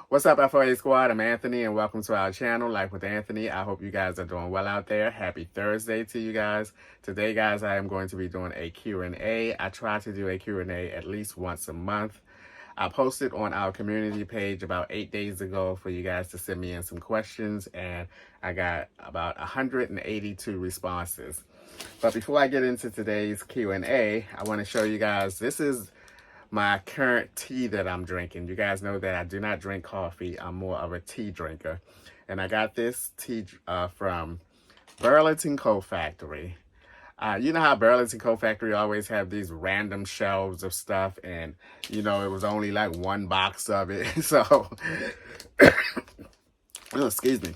What's up, FOA Squad? I'm Anthony, and welcome to our channel, Life with Anthony. I hope you guys are doing well out there. Happy Thursday to you guys. Today, guys, I am going to be doing a Q&A. I try to do a Q&A at least once a month. I posted on our community page about 8 days ago for you guys to send me in some questions, and I got about 182 responses. But before I get into today's Q&A, I want to show you guys, this is my current tea that I'm drinking. You guys know that I do not drink coffee. I'm more of a tea drinker. And I got this tea from Burlington Coat Factory. You know how Burlington Coat Factory always have these random shelves of stuff, and you know it was only like one box of it. So, oh, excuse me.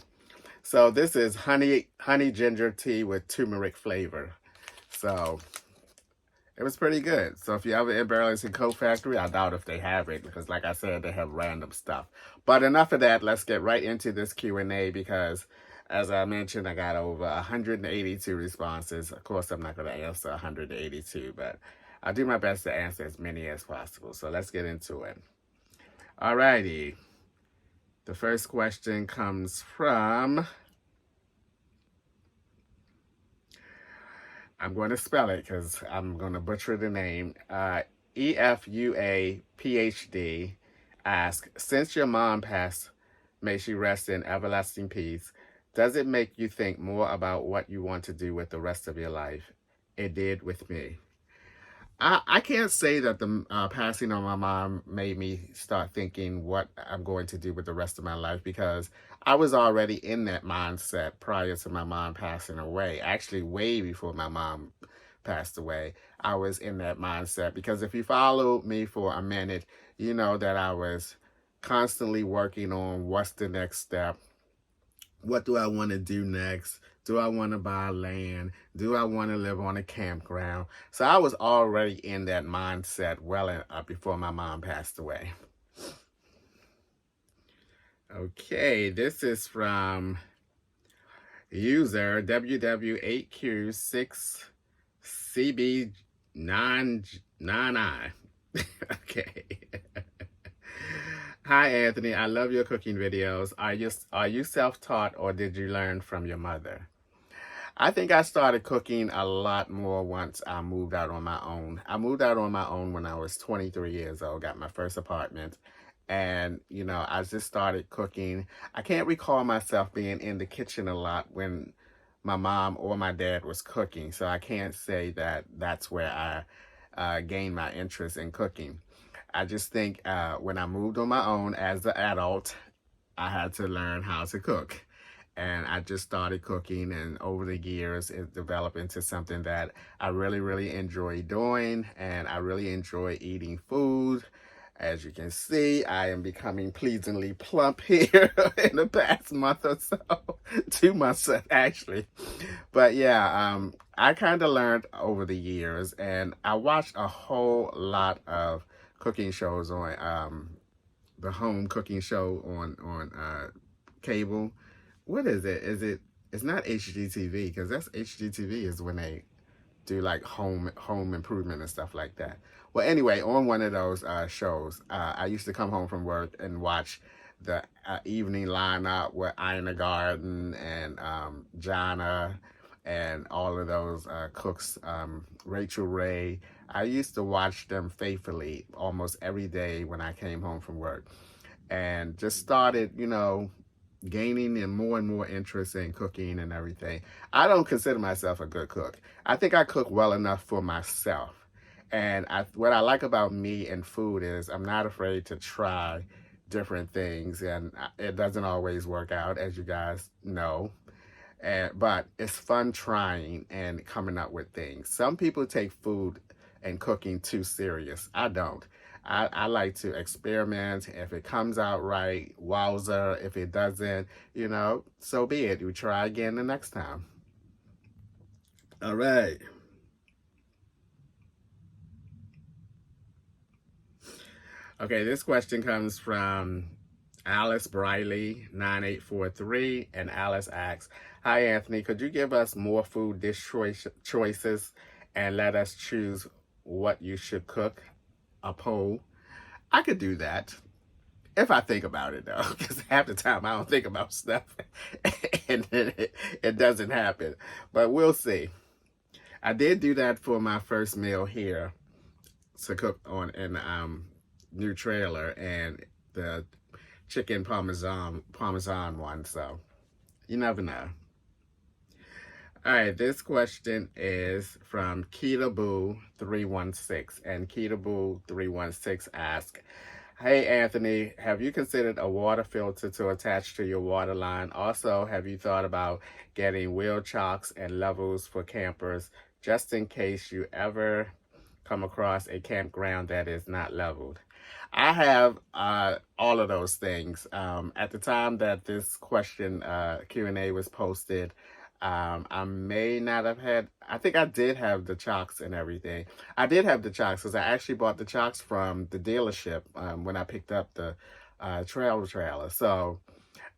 So this is honey ginger tea with turmeric flavor. So it was pretty good. So if you ever in Burlington Coat Factory, I doubt if they have it because, like I said, they have random stuff. But enough of that. Let's get right into this Q&A because, as I mentioned, I got over 182 responses. Of course, I'm not going to answer 182, but I'll do my best to answer as many as possible. So let's get into it. Alrighty. The first question comes from... I'm going to spell it because I'm going to butcher the name. EFUA PhD asks, since your mom passed, may she rest in everlasting peace, does it make you think more about what you want to do with the rest of your life? It did with me. I can't say that the passing of my mom made me start thinking what I'm going to do with the rest of my life because I was already in that mindset prior to my mom passing away. Actually, way before my mom passed away, I was in that mindset because if you followed me for a minute, you know that I was constantly working on what's the next step. What do I want to do next? Do I want to buy land? Do I want to live on a campground? So I was already in that mindset well before my mom passed away. Okay, this is from user WW8Q6CB99I. Okay. Hi, Anthony. I love your cooking videos. Are you self-taught or did you learn from your mother? I think I started cooking a lot more once I moved out on my own. I moved out on my own when I was 23 years old, got my first apartment. And, you know, I just started cooking. I can't recall myself being in the kitchen a lot when my mom or my dad was cooking. So I can't say that that's where I gained my interest in cooking. I just think when I moved on my own as an adult, I had to learn how to cook. And I just started cooking, and over the years, it developed into something that I really, really enjoy doing, and I really enjoy eating food. As you can see, I am becoming pleasingly plump here in the past month or so, 2 months actually. But yeah, I kind of learned over the years, and I watched a whole lot of cooking shows on the home cooking show on cable. What is it? It's not HGTV because that's HGTV is when they do like home improvement and stuff like that. Well, anyway, on one of those shows, I used to come home from work and watch the evening lineup with Ina Garden and Jana and all of those cooks, Rachel Ray. I used to watch them faithfully almost every day when I came home from work and just started, you know, gaining and more interest in cooking and everything. I don't consider myself a good cook. I think I cook well enough for myself. And what I like about me and food is I'm not afraid to try different things, and it doesn't always work out, as you guys know. But it's fun trying and coming up with things. Some people take food and cooking too serious. I don't. I like to experiment. If it comes out right, wowza. If it doesn't, you know, so be it. We try again the next time. All right. Okay, this question comes from Alice Briley 9843, and Alice asks, "Hi Anthony, could you give us more food dish choices and let us choose what you should cook? A poll." I could do that. If I think about it though, because half the time I don't think about stuff and then it doesn't happen. But we'll see. I did do that for my first meal here to cook on in new trailer, and the chicken parmesan one. So you never know. All right, this question is from Ketaboo316, and Ketaboo316 asks, "Hey Anthony, have you considered a water filter to attach to your water line? Also, have you thought about getting wheel chocks and levels for campers, just in case you ever come across a campground that is not leveled?" I have all of those things. At the time that this question Q&A was posted, I may not have had, I think I did have the chocks and everything. I did have the chocks because I actually bought the chocks from the dealership when I picked up the trailer. So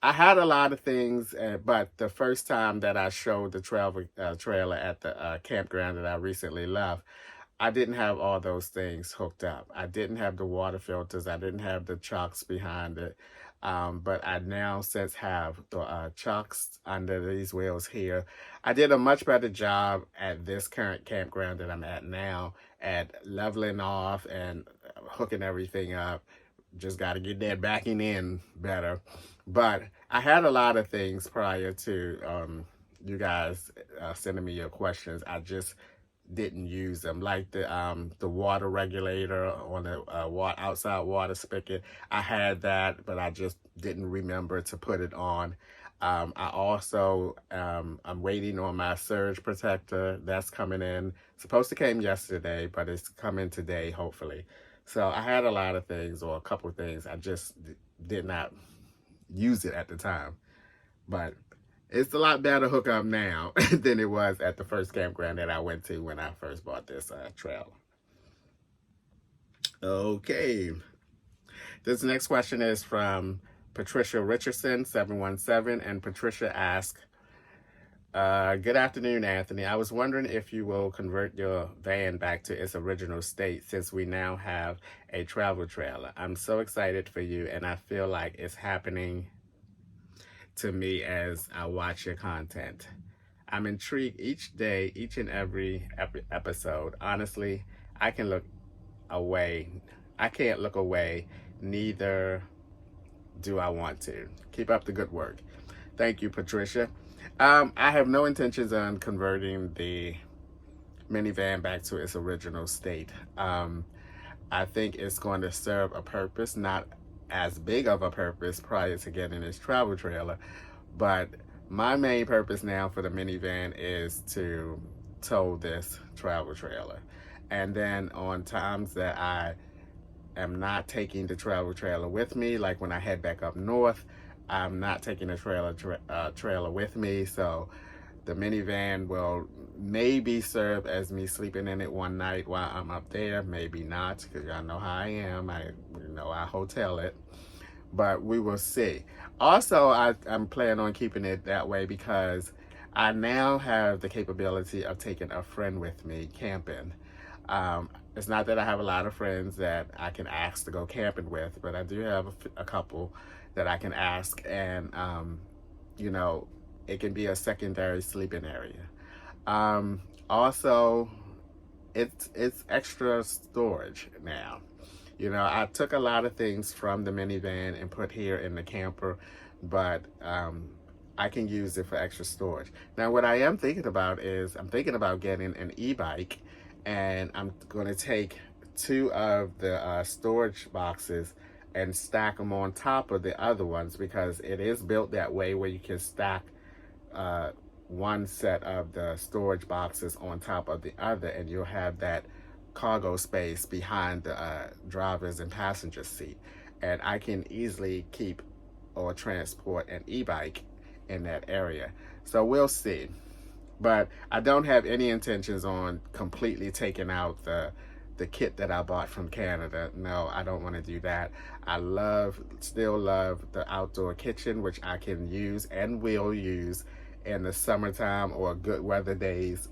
I had a lot of things, but the first time that I showed the trailer at the campground that I recently left, I didn't have all those things hooked up. I didn't have the water filters. I didn't have the chocks behind it. But I now since have the chocks under these wheels here. I did a much better job at this current campground that I'm at now at leveling off and hooking everything up. Just got to get that backing in better. But I had a lot of things prior to you guys sending me your questions. I just didn't use them, like the water regulator on the outside water spigot. I had that, but I just didn't remember to put it on. I also I'm waiting on my surge protector. That's coming in. Supposed to came yesterday, but it's coming today, hopefully. So I had a lot of things, or a couple of things. I just did not use it at the time, but it's a lot better hookup now than it was at the first campground that I went to when I first bought this trailer. Okay. This next question is from Patricia Richardson, 717, and Patricia asks, "Good afternoon, Anthony. I was wondering if you will convert your van back to its original state since we now have a travel trailer. I'm so excited for you, and I feel like it's happening to me as I watch your content. I'm intrigued each day, each and every episode. Honestly, I can't look away. Neither do I want to. Keep up the good work." Thank you, Patricia. I have no intentions on converting the minivan back to its original state. I think it's going to serve a purpose, not as big of a purpose prior to getting this travel trailer, but my main purpose now for the minivan is to tow this travel trailer. And then on times that I am not taking the travel trailer with me, like when I head back up north, I'm not taking the trailer with me, so the minivan will maybe serve as me sleeping in it one night while I'm up there, maybe not, because y'all know how I am. I hotel it, but we will see. Also, I'm planning on keeping it that way because I now have the capability of taking a friend with me camping. It's not that I have a lot of friends that I can ask to go camping with, but I do have a couple that I can ask, and it can be a secondary sleeping area. Also, it's extra storage now. I took a lot of things from the minivan and put here in the camper, but I can use it for extra storage. Now, what I am thinking about is I'm thinking about getting an e-bike, and I'm going to take 2 of the storage boxes and stack them on top of the other ones, because it is built that way where you can stack one set of the storage boxes on top of the other, and you'll have that cargo space behind the driver's and passenger seat. And I can easily keep or transport an e-bike in that area. So we'll see. But I don't have any intentions on completely taking out the kit that I bought from Canada. No, I don't want to do that. I still love the outdoor kitchen, which I can use and will use in the summertime or good weather days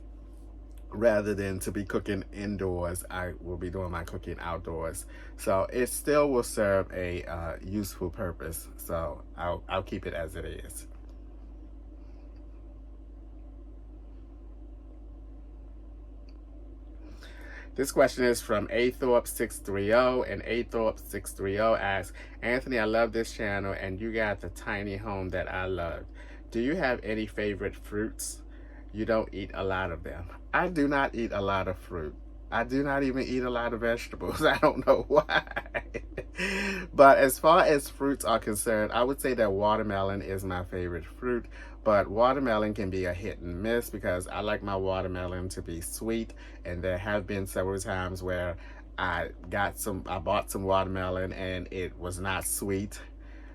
rather than to be cooking indoors. I will be doing my cooking outdoors, so it still will serve a useful purpose. So I'll keep it as it is. This question is from Athorpe630, and Athorpe630 asks, Anthony, I love this channel, and you got the tiny home that I love. Do you have any favorite fruits? You don't eat a lot of them. I do not eat a lot of fruit. I do not even eat a lot of vegetables. I don't know why. But as far as fruits are concerned, I would say that watermelon is my favorite fruit. But watermelon can be a hit and miss because I like my watermelon to be sweet. And there have been several times where I bought some watermelon and it was not sweet.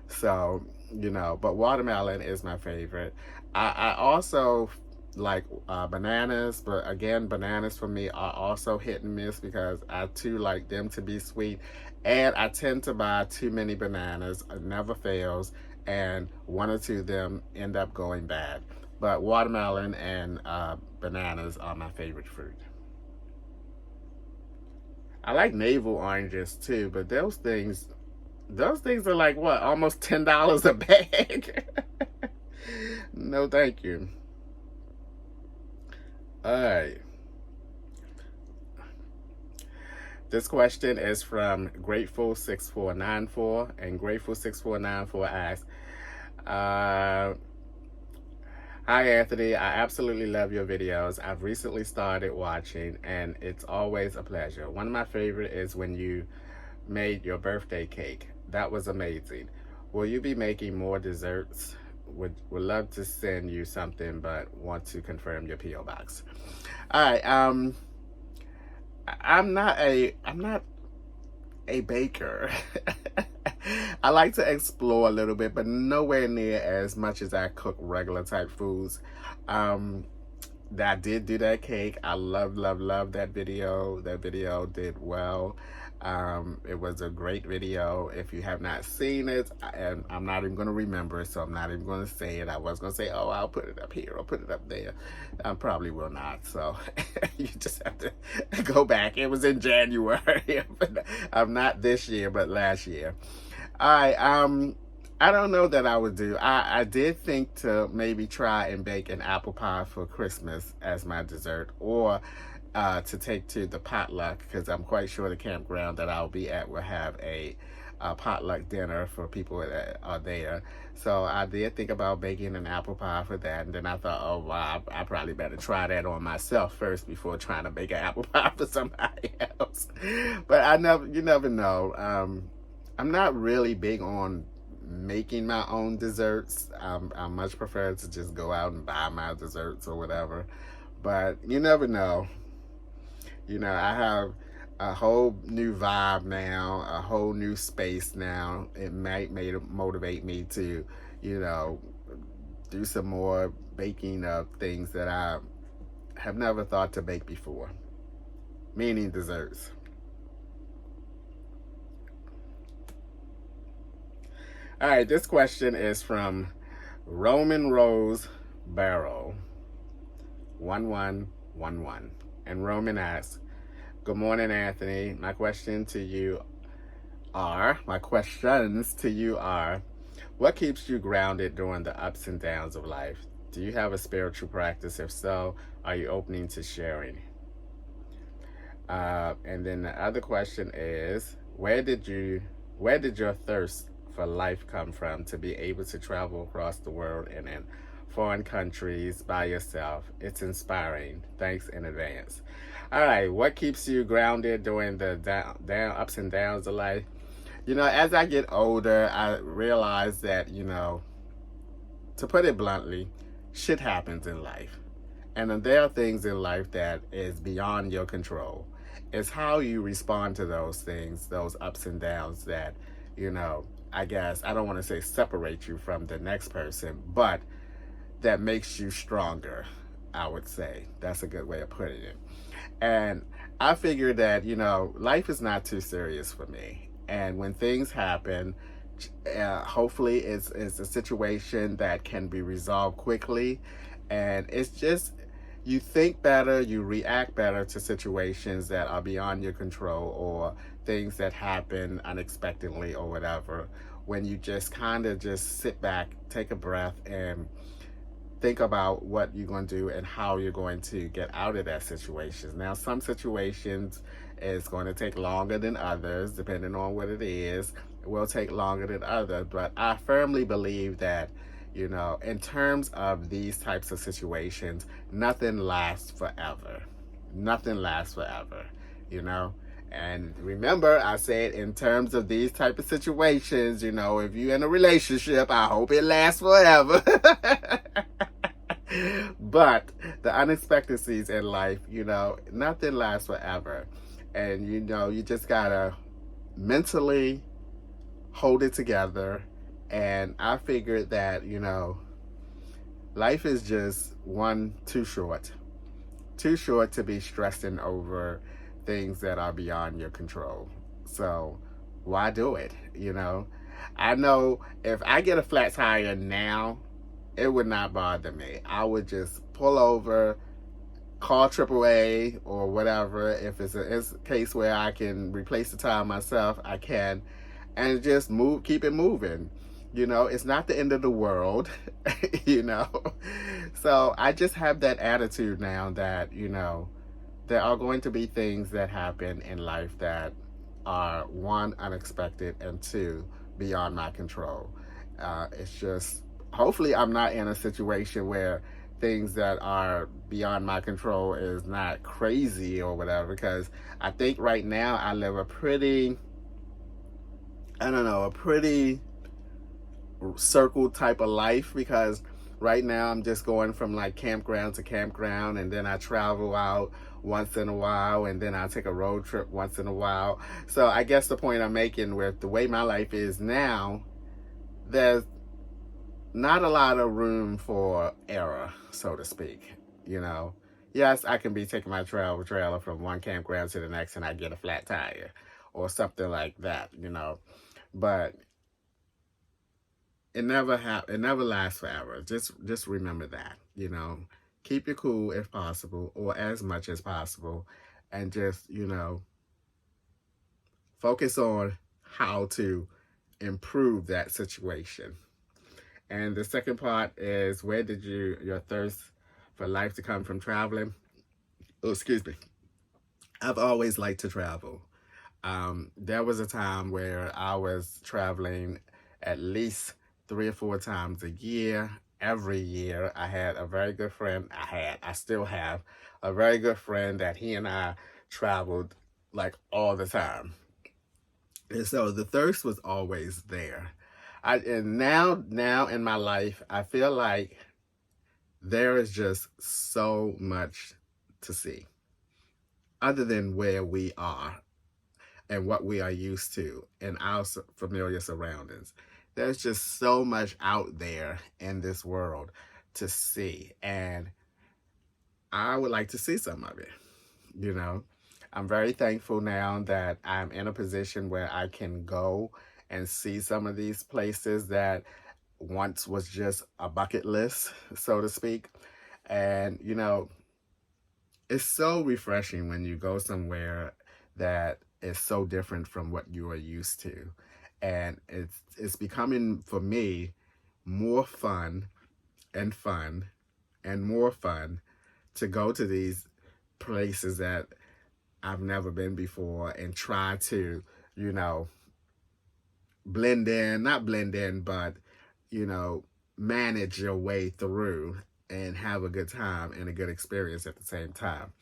So, but watermelon is my favorite. I also like bananas, but again, bananas for me are also hit and miss because I too like them to be sweet, and I tend to buy too many bananas. It never fails, and one or two of them end up going bad. But watermelon and bananas are my favorite fruit. I like navel oranges too, but those things are like what, almost $10 a bag. No, thank you. All right. This question is from Grateful6494, and Grateful6494 asks, Hi Anthony, I absolutely love your videos. I've recently started watching, and it's always a pleasure. One of my favorite is when you made your birthday cake. That was amazing. Will you be making more desserts? Would love to send you something, but want to confirm your P.O. box. All right. I'm not a baker. I like to explore a little bit, but nowhere near as much as I cook regular type foods. That I did do that cake. I love that video. That video did well. It was a great video. If you have not seen it, and I'm not even going to remember it, so I'm not even going to say it. I was going to say, oh, I'll put it up here or put it up there. I probably will not. So you just have to go back. It was in January. Not this year, but last year. All right. I don't know that I would do. I did think to maybe try and bake an apple pie for Christmas as my dessert, or to take to the potluck, because I'm quite sure the campground that I'll be at will have a potluck dinner for people that are there. So I did think about baking an apple pie for that, and then I thought, oh wow, I probably better try that on myself first before trying to bake an apple pie for somebody else. But you never know. I'm not really big on making my own desserts. I much prefer to just go out and buy my desserts or whatever. But you never know. I have a whole new vibe now, a whole new space now. It might motivate me to, do some more baking of things that I have never thought to bake before, meaning desserts. All right, this question is from Roman Rose Barrow 1111. And Roman asks, good morning, Anthony. My questions to you are, what keeps you grounded during the ups and downs of life? Do you have a spiritual practice? If so, are you opening to sharing? And then the other question is, where did your thirst for life come from to be able to travel across the world and in foreign countries by yourself? It's inspiring. Thanks in advance. All right, what keeps you grounded during the down ups and downs of life? As I get older, I realize that, to put it bluntly, shit happens in life. And then there are things in life that is beyond your control. It's how you respond to those things, those ups and downs that, I guess, I don't want to say separate you from the next person, but that makes you stronger, I would say. That's a good way of putting it. And I figured that, life is not too serious for me. And when things happen, hopefully it's a situation that can be resolved quickly. And it's just you think better, you react better to situations that are beyond your control or things that happen unexpectedly or whatever. When you just kind of just sit back, take a breath, and think about what you're going to do and how you're going to get out of that situation. Now, some situations is going to take longer than others, depending on what it is. It will take longer than others, but I firmly believe that, in terms of these types of situations, nothing lasts forever. Nothing lasts forever, you know. And remember, I said in terms of these type of situations, if you're in a relationship, I hope it lasts forever. But the unexpectedness in life, nothing lasts forever. And, you just gotta mentally hold it together. And I figured that, life is just too short to be stressing over things that are beyond your control. So why do it? I know if I get a flat tire now, it would not bother me. I would just pull over, call AAA or whatever. If it's a case where I can replace the tire myself, I can, and just keep it moving. It's not the end of the world, you know. So I just have that attitude now that, there are going to be things that happen in life that are, one, unexpected, and two, beyond my control. It's just, hopefully I'm not in a situation where things that are beyond my control is not crazy or whatever, because I think right now I live a pretty circle type of life, because right now I'm just going from like campground to campground, and then I travel out once in a while, and then I take a road trip once in a while. So I guess the point I'm making with the way my life is now, there's not a lot of room for error, so to speak. Yes, I can be taking my travel trailer from one campground to the next and I get a flat tire or something like that, but it never lasts forever. Just remember that, keep your cool if possible, or as much as possible, and just, focus on how to improve that situation. And the second part is, where did your thirst for life to come from? Traveling? Oh, excuse me. I've always liked to travel. There was a time where I was traveling at least 3 or 4 times a year. Every year, I had a very good friend. I still have a very good friend that he and I traveled like all the time. And so the thirst was always there. And now in my life, I feel like there is just so much to see, other than where we are and what we are used to in our familiar surroundings. There's just so much out there in this world to see, and I would like to see some of it. I'm very thankful now that I'm in a position where I can go and see some of these places that once was just a bucket list, so to speak. And, it's so refreshing when you go somewhere that is so different from what you are used to. And it's becoming, for me, more fun and fun and more fun to go to these places that I've never been before and try to, not blend in, but, manage your way through and have a good time and a good experience at the same time.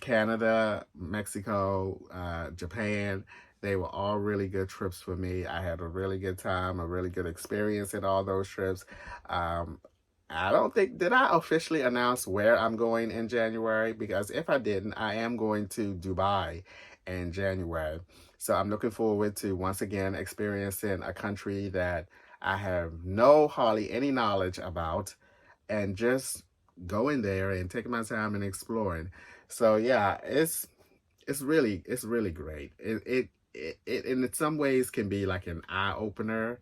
Canada, Mexico, Japan, they were all really good trips for me. I had a really good time, a really good experience in all those trips. I don't think, did I officially announce where I'm going in January? Because if I didn't, I am going to Dubai in January. So I'm looking forward to once again experiencing a country that I have hardly any knowledge about, and just going there and taking my time and exploring. So yeah, it's really great. It in some ways can be like an eye opener,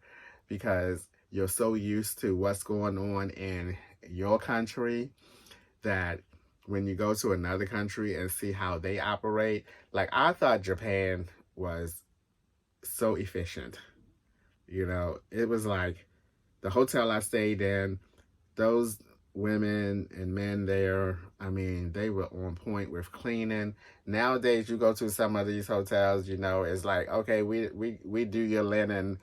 because you're so used to what's going on in your country that when you go to another country and see how they operate, like I thought Japan was so efficient. You know, it was like the hotel I stayed in, those women and men there, I mean, they were on point with cleaning. Nowadays, you go to some of these hotels, you know, it's like, okay, we do your linen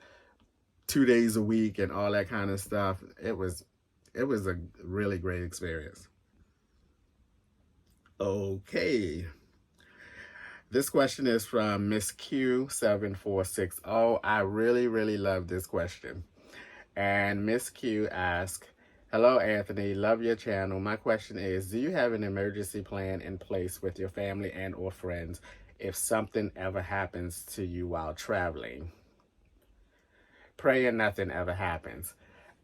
2 days a week and all that kind of stuff. It was a really great experience. Okay. This question is from Miss Q7460. I really, really love this question. And Miss Q asks, "Hello, Anthony. Love your channel. My question is, do you have an emergency plan in place with your family and or friends if something ever happens to you while traveling? Praying nothing ever happens."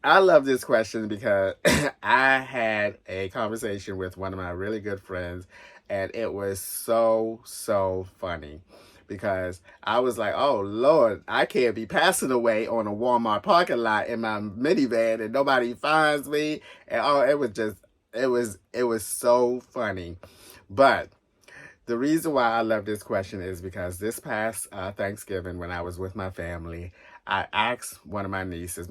I love this question because I had a conversation with one of my really good friends, and it was so, so funny because I was like, oh, Lord, I can't be passing away on a Walmart parking lot in my minivan and nobody finds me. And oh, it was so funny. But the reason why I love this question is because this past Thanksgiving, when I was with my family, I asked one of my nieces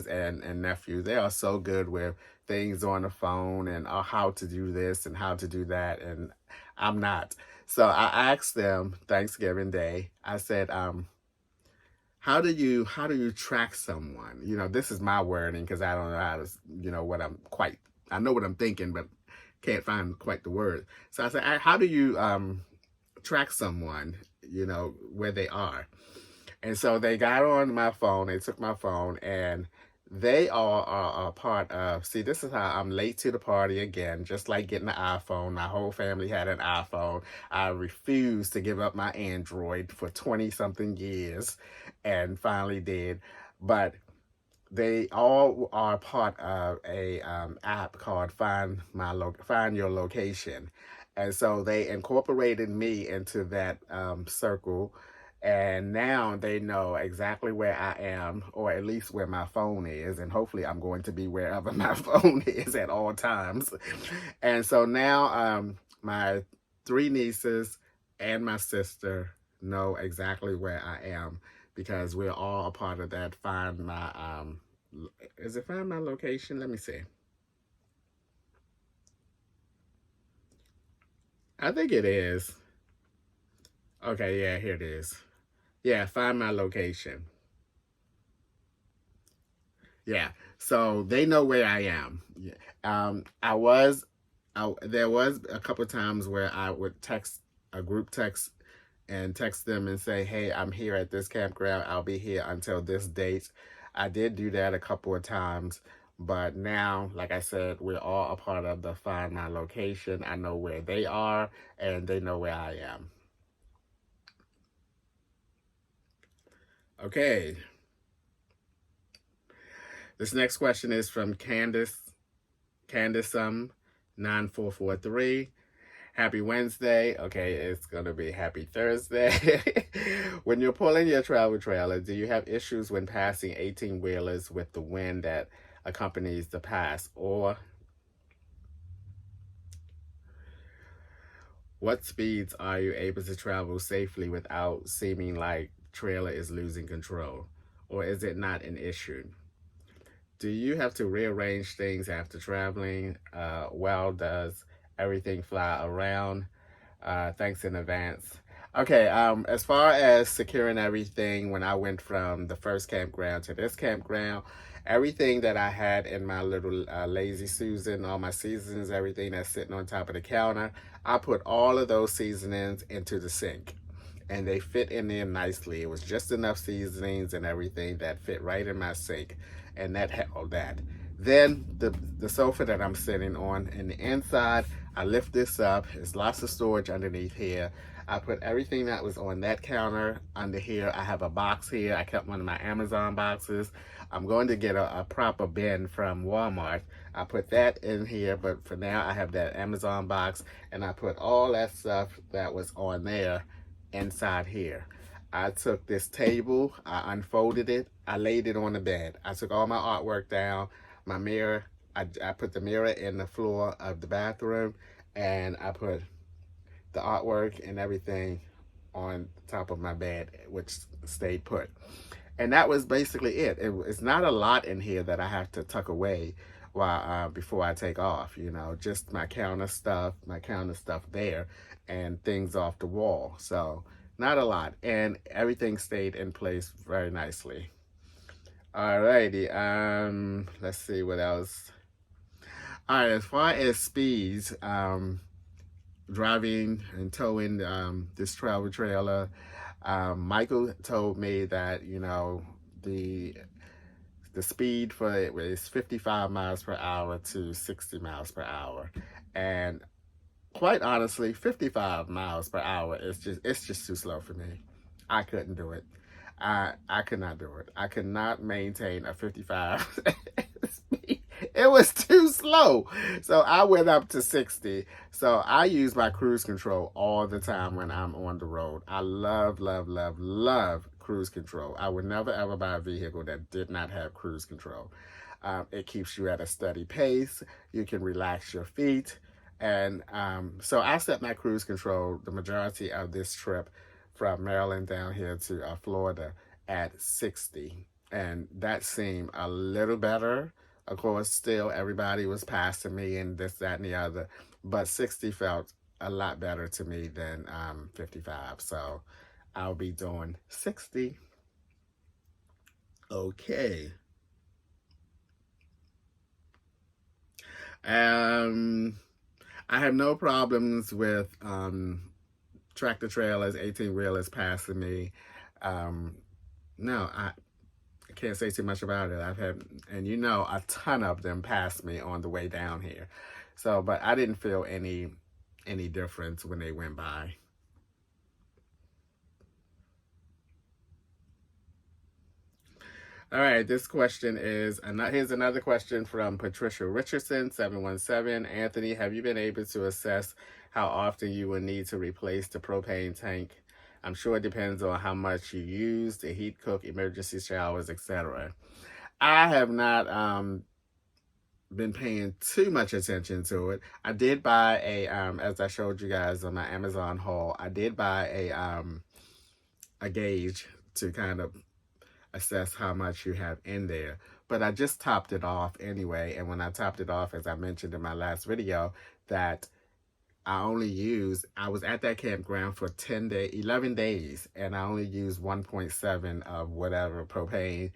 and nephews, they are so good with things on the phone and how to do this and how to do that, and I'm not. So I asked them Thanksgiving Day, I said, how do you track someone? You know, this is my wording because I don't know how to, what I know what I'm thinking, but can't find quite the word. So I said, how do you track someone, where they are? And so they got on my phone, they took my phone, and they all are a part of, see, this is how I'm late to the party again, just like getting an iPhone. My whole family had an iPhone. I refused to give up my Android for 20 something years and finally did. But they all are part of a app called Find Your Location, and so they incorporated me into that circle, and now they know exactly where I am, or at least where my phone is, and hopefully I'm going to be wherever my phone is at all times. And so now my three nieces and my sister know exactly where I am because we're all a part of that Find My Location? Let me see. I think it is. Okay, yeah, here it is. Yeah, Find My Location. Yeah, so they know where I am. Yeah. There was a couple of times where I would text a group text and text them and say, hey, I'm here at this campground. I'll be here until this date. I did do that a couple of times, but now, like I said, we're all a part of the Find My Location. I know where they are and they know where I am. Okay. This next question is from Candace 9443. Happy Wednesday. Okay, it's going to be happy Thursday. When you're pulling your travel trailer, do you have issues when passing 18-wheelers with the wind that accompanies the pass? Or what speeds are you able to travel safely without seeming like trailer is losing control? Or is it not an issue? Do you have to rearrange things after traveling? Well, does everything fly around? Thanks in advance. Okay, as far as securing everything, when I went from the first campground to this campground, everything that I had in my little Lazy Susan, all my seasonings, everything that's sitting on top of the counter, I put all of those seasonings into the sink. And they fit in there nicely. It was just enough seasonings and everything that fit right in my sink, and that held that. Then the sofa that I'm sitting on in the inside, I lift this up. There's lots of storage underneath here. I put everything that was on that counter under here. I have a box here. I kept one of my Amazon boxes. I'm going to get a proper bin from Walmart. I put that in here, but for now I have that Amazon box, and I put all that stuff that was on there inside here. I took this table, I unfolded it, I laid it on the bed. I took all my artwork down, my mirror, I put the mirror in the floor of the bathroom, and I put the artwork and everything on top of my bed, which stayed put. And that was basically it. It's not a lot in here that I have to tuck away while before I take off. You know, just my counter stuff there, and things off the wall. So not a lot, and everything stayed in place very nicely. Alrighty, let's see what else. All right, as far as speeds, driving and towing this travel trailer, Michael told me that, you know, the speed for it was 55 miles per hour to 60 miles per hour, and quite honestly, 55 miles per hour is just too slow for me. I couldn't do it. I could not do it. I could not maintain a 55 speed. It was too slow. So I went up to 60. So I use my cruise control all the time when I'm on the road. I love, love, love, love cruise control. I would never ever buy a vehicle that did not have cruise control. It keeps you at a steady pace. You can relax your feet. And so I set my cruise control the majority of this trip from Maryland down here to Florida at 60. And that seemed a little better. Of course, still everybody was passing me and this, that, and the other. But 60 felt a lot better to me than 55. So I'll be doing 60. Okay. I have no problems with tractor trailers, 18-wheelers passing me. No, I can't say too much about it. I've had, and you know, a ton of them pass me on the way down here. So, but I didn't feel any difference when they went by. All right, this question is, here's another question from Patricia Richardson, 717. Anthony, have you been able to assess how often you will need to replace the propane tank? I'm sure it depends on how much you use, the heat, cook, emergency showers, etc. I have not been paying too much attention to it. I did buy as I showed you guys on my Amazon haul, I did buy a gauge to kind of assess how much you have in there. But I just topped it off anyway. And when I topped it off, as I mentioned in my last video, that I was at that campground for 11 days, and I only used 1.7 of whatever propane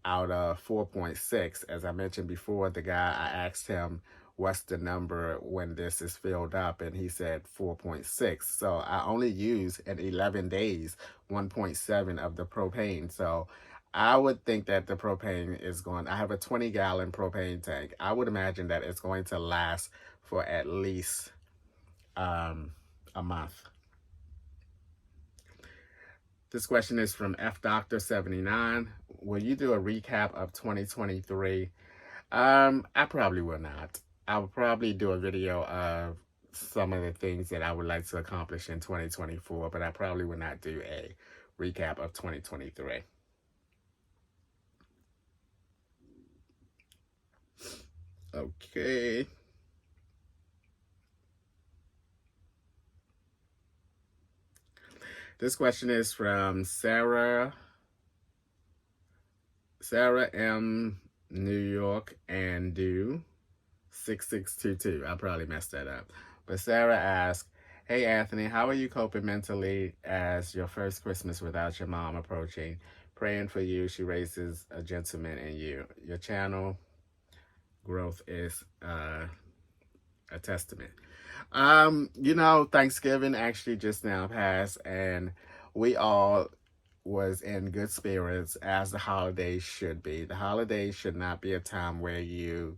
out of 4.6. As I mentioned before, the guy, I asked him, what's the number when this is filled up? And he said 4.6. So I only used in 11 days 1.7 of the propane. So I would think that the propane I have a 20-gallon propane tank. I would imagine that it's going to last for at least a month. This question is from FDoctor79. Will you do a recap of 2023? I probably will not. I will probably do a video of some of the things that I would like to accomplish in 2024, but I probably will not do a recap of 2023. Okay. This question is from Sarah M. New York and do 6622. I probably messed that up. But Sarah asked, hey Anthony, how are you coping mentally as your first Christmas without your mom approaching? Praying for you. She raises a gentleman in you. Your channel growth is a testament. You know, Thanksgiving actually just now passed, and we all was in good spirits, as the holidays should be. The holidays should not be a time where you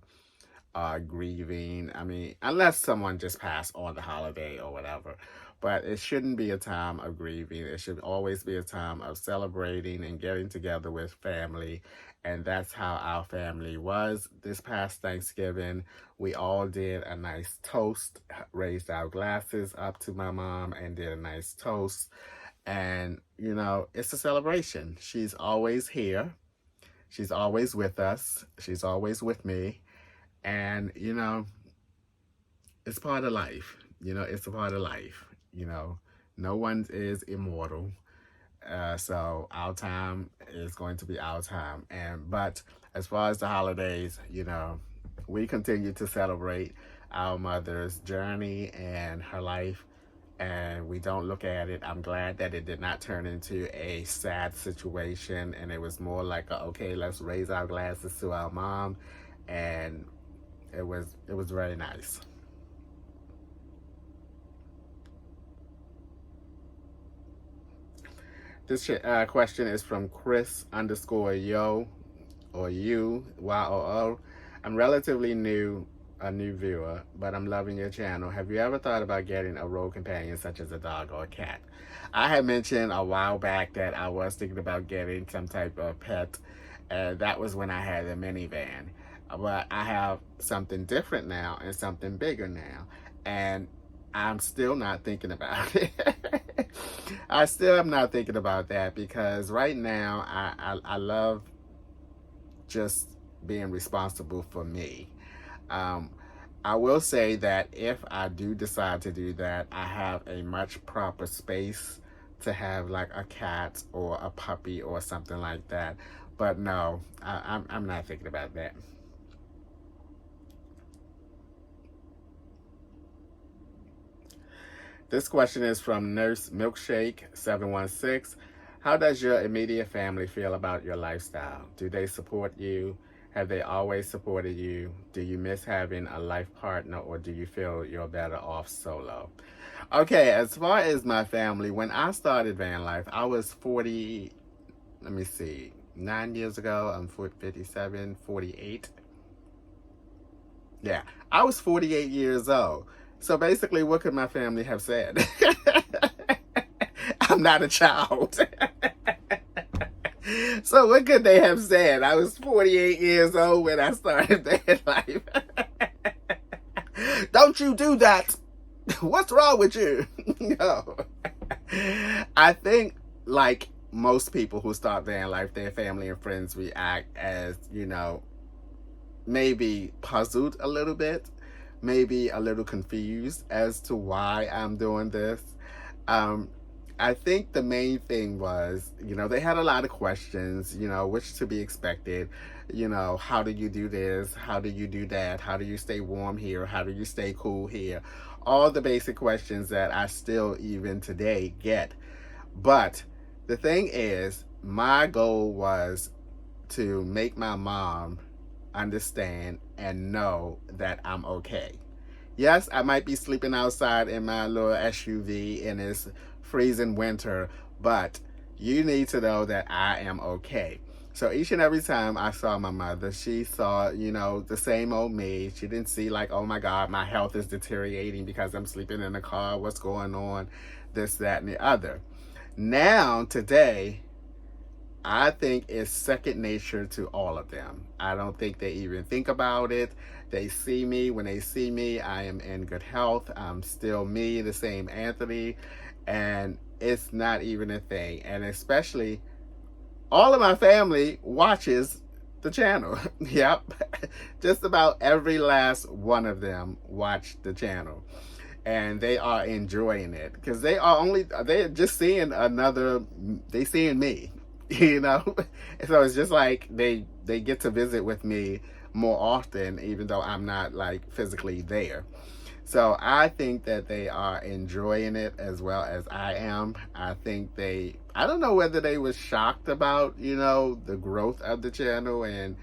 are grieving. I mean, unless someone just passed on the holiday or whatever. But it shouldn't be a time of grieving. It should always be a time of celebrating and getting together with family. And that's how our family was this past Thanksgiving. We all did a nice toast, raised our glasses up to my mom and did a nice toast. And, you know, it's a celebration. She's always here. She's always with us. She's always with me. And, it's part of life. It's a part of life. No one is immortal. So our time is going to be our time. But as far as the holidays, we continue to celebrate our mother's journey and her life, and we don't look at it. I'm glad that it did not turn into a sad situation, and it was more like okay, let's raise our glasses to our mom, and it was very nice. This question is from Chris_yo or you, YOO. I'm relatively a new viewer, but I'm loving your channel. Have you ever thought about getting a road companion such as a dog or a cat? I had mentioned a while back that I was thinking about getting some type of pet, and that was when I had a minivan. But I have something different now and something bigger now, and I'm still not thinking about it. I still am not thinking about that because right now I love just being responsible for me. I will say that if I do decide to do that, I have a much proper space to have like a cat or a puppy or something like that. But no, I'm not thinking about that. This question is from Nurse Milkshake 716. How does your immediate family feel about your lifestyle? Do they support you? Have they always supported you? Do you miss having a life partner, or do you feel you're better off solo? Okay, as far as my family, when I started van life, I was 40, let me see, 9 years ago. I'm 57, 48. Yeah, I was 48 years old. So basically, what could my family have said? I'm not a child. So what could they have said? I was 48 years old when I started van life. Don't you do that. What's wrong with you? No. I think, like most people who start van life, their family and friends react as, maybe puzzled a little bit, maybe a little confused as to why I'm doing this. I think the main thing was, they had a lot of questions, which to be expected. How do you do this? How do you do that? How do you stay warm here? How do you stay cool here? All the basic questions that I still even today get. But the thing is, my goal was to make my mom understand and know that I'm okay. Yes, I might be sleeping outside in my little SUV and it's freezing winter, but you need to know that I am okay. So each and every time I saw my mother, she saw, the same old me. She didn't see like, oh my God, my health is deteriorating because I'm sleeping in the car. What's going on? This, that, and the other. Now, today, I think it's second nature to all of them. I don't think they even think about it. They see me. When they see me, I am in good health. I'm still me, the same Anthony. And it's not even a thing. And especially, all of my family watches the channel. Yep. Just about every last one of them watch the channel. And they are enjoying it. Because they're just seeing they seeing me. So it's just like they get to visit with me more often, even though I'm not like physically there. So I think that they are enjoying it as well as I am. I think I don't know whether they were shocked about, the growth of the channel and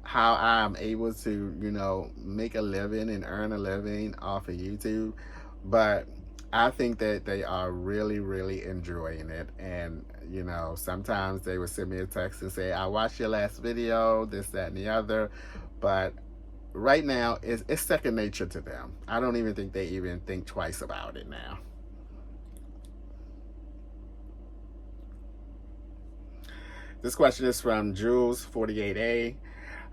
how I'm able to, make a living and earn a living off of YouTube. But I think that they are really, really enjoying it. And, sometimes they would send me a text and say, I watched your last video, this, that, and the other. But right now, it's second nature to them. I don't even think they even think twice about it now. This question is from Jules48A.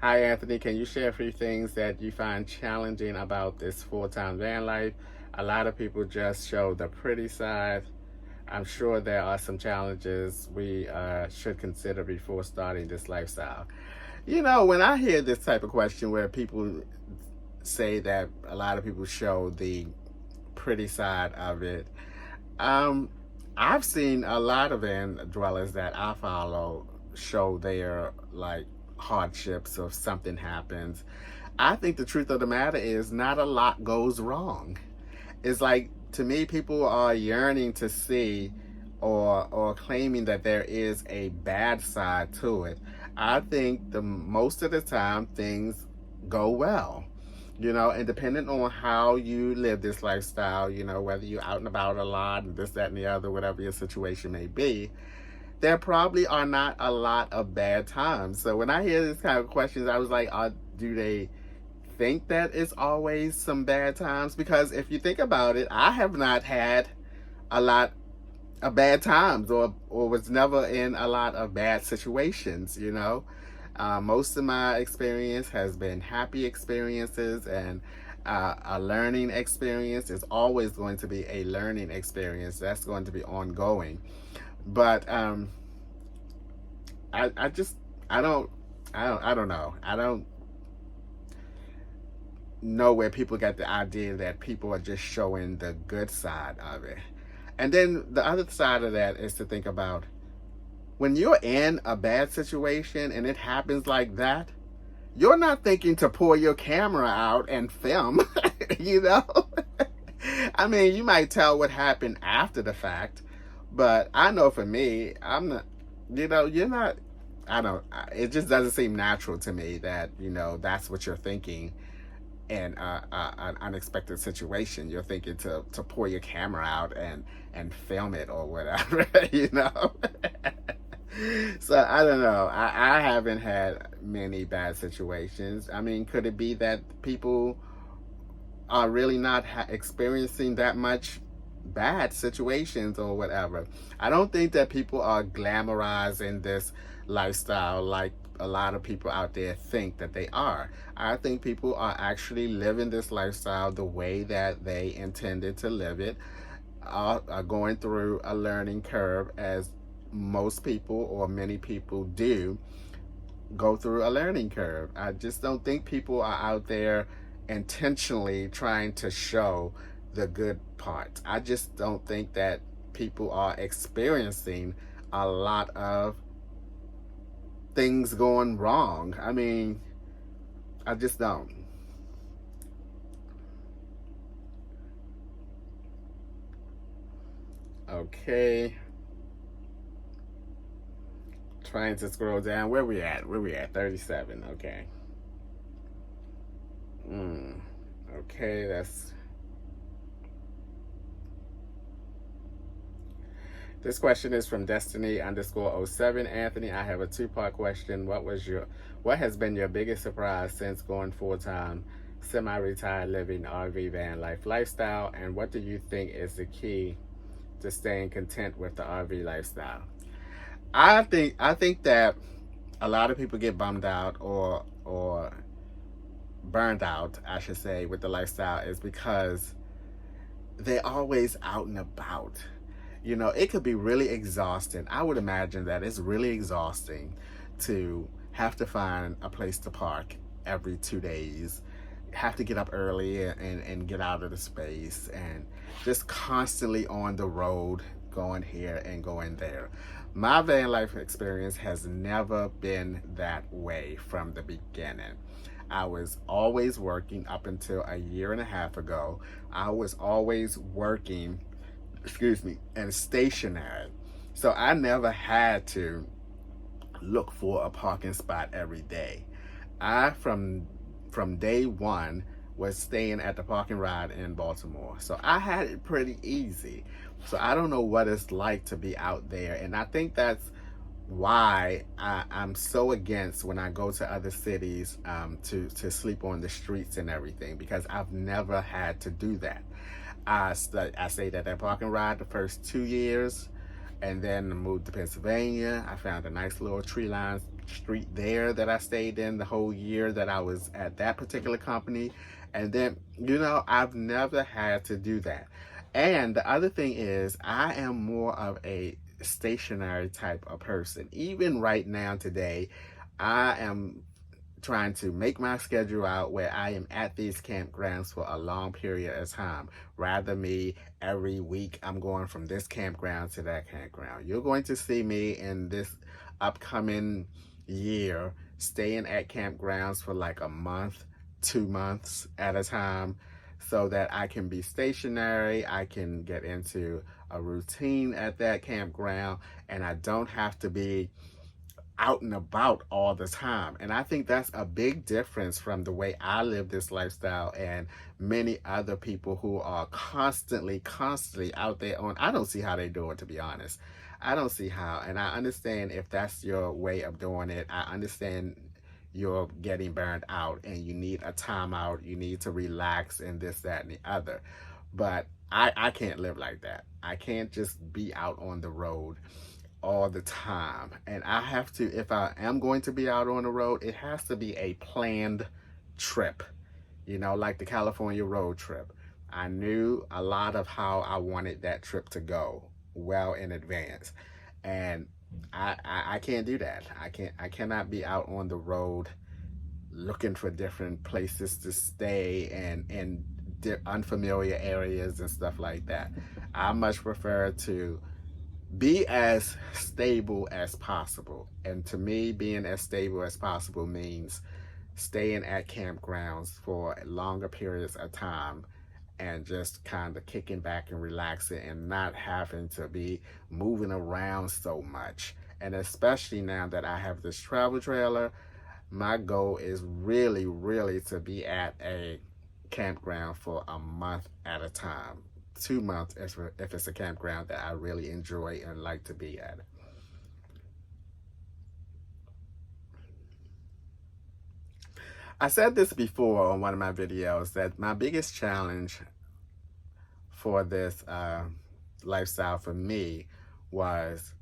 Hi, Anthony. Can you share a few things that you find challenging about this full-time van life? A lot of people just show the pretty side. I'm sure there are some challenges we should consider before starting this lifestyle. When I hear this type of question where people say that a lot of people show the pretty side of it. Um, I've seen a lot of van dwellers that I follow show their like hardships if something happens. I think the truth of the matter is not a lot goes wrong. It's like, to me, people are yearning to see or claiming that there is a bad side to it. I think the most of the time things go well. And depending on how you live this lifestyle, whether you're out and about a lot and this, that, and the other, whatever your situation may be, there probably are not a lot of bad times. So when I hear this kind of questions, I was like, do they think that it's always some bad times? Because if you think about it, I have not had a lot of bad times, or was never in a lot of bad situations. Most of my experience has been happy experiences, and a learning experience is always going to be a learning experience that's going to be ongoing. But I just I don't know. I don't know where people get the idea that people are just showing the good side of it. And then the other side of that is to think about, when you're in a bad situation and it happens like that, you're not thinking to pull your camera out and film, you know? I mean, you might tell what happened after the fact, but I know for me, I'm not, you're not, I don't, it just doesn't seem natural to me that, that's what you're thinking in an unexpected situation. You're thinking to pull your camera out and film it or whatever, So I don't know. I haven't had many bad situations. I mean, could it be that people are really not experiencing that much bad situations or whatever? I don't think that people are glamorizing this lifestyle like a lot of people out there think that they are. I think people are actually living this lifestyle the way that they intended to live it, are going through a learning curve, as most people or many people do go through a learning curve. I just don't think people are out there intentionally trying to show the good parts. I just don't think that people are experiencing a lot of things going wrong. I mean, I just don't. Okay. Trying to scroll down. Where we at? 37. Okay. Okay, this question is from Destiny_07. Anthony, I have a two-part question. What has been your biggest surprise since going full-time semi-retired living RV van life lifestyle, and what do you think is the key to staying content with the RV lifestyle? I think that a lot of people get bummed out or burned out, I should say, with the lifestyle is because they're always out and about. It could be really exhausting. I would imagine that it's really exhausting to have to find a place to park every 2 days, have to get up early and get out of the space, and just constantly on the road, going here and going there. My van life experience has never been that way from the beginning. I was always working up until a year and a half ago. I was always working, and stationary. So I never had to look for a parking spot every day. I, from day one, was staying at the parking ride in Baltimore. So I had it pretty easy. So I don't know what it's like to be out there. And I think that's why I'm so against when I go to other cities to sleep on the streets and everything, because I've never had to do that. I stayed at that parking ride the first 2 years, and then moved to Pennsylvania. I found a nice little tree-lined street there that I stayed in the whole year that I was at that particular company. And then, I've never had to do that. And the other thing is, I am more of a stationary type of person. Even right now today, I am trying to make my schedule out where I am at these campgrounds for a long period of time. Rather me every week I'm going from this campground to that campground. You're going to see me in this upcoming year staying at campgrounds for like a month, 2 months at a time, so that I can be stationary, I can get into a routine at that campground, and I don't have to be out and about all the time. And I think that's a big difference from the way I live this lifestyle and many other people who are constantly out there on. I don't see how they do it, to be honest. I don't see how. And I understand if that's your way of doing it. I understand you're getting burned out and you need a timeout. You need to relax and this, that, and the other. But I can't live like that. I can't just be out on the road all the time. And I have to, if I am going to be out on the road, it has to be a planned trip, you know, like the California road trip. I knew a lot of how I wanted that trip to go well in advance. And I can't do that. I cannot be out on the road looking for different places to stay and in unfamiliar areas and stuff like that. I much prefer to be as stable as possible. And to me, being as stable as possible means staying at campgrounds for longer periods of time and just kind of kicking back and relaxing and not having to be moving around so much. And especially now that I have this travel trailer, my goal is really to be at a campground for a month at a time. 2 months if it's a campground that I really enjoy and like to be at. I said this before on one of my videos that my biggest challenge for this lifestyle for me was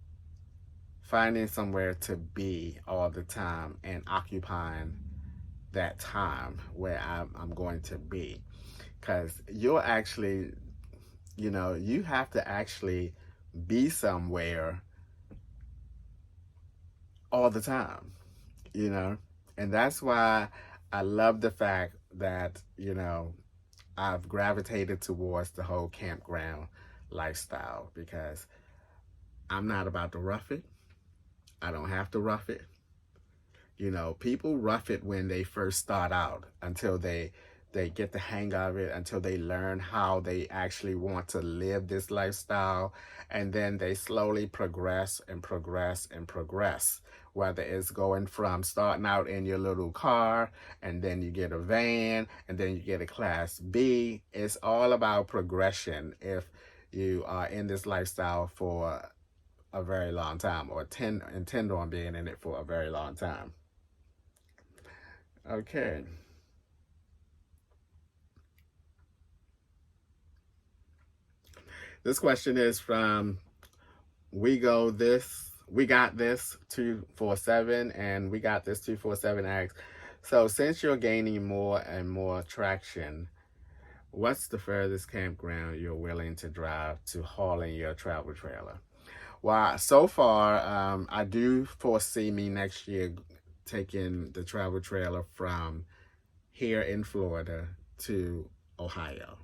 finding somewhere to be all the time and occupying that time where I'm going to be. Because you're actually, you know, you have to actually be somewhere all the time, you know? And that's why I love the fact that, you know, I've gravitated towards the whole campground lifestyle, because I'm not about to rough it. I don't have to rough it. You know, people rough it when they first start out until they get the hang of it, until they learn how they actually want to live this lifestyle. And then they slowly progress and progress and progress. Whether it's going from starting out in your little car, and then you get a van, and then you get a Class B. It's all about progression if you are in this lifestyle for a very long time, or intend on being in it for a very long time. Okay. This question is from We Got This 247, and We Got This 247 asks, so since you're gaining more and more traction, what's the furthest campground you're willing to drive to haul in your travel trailer? Well, so far, I do foresee me next year taking the travel trailer from here in Florida to Ohio.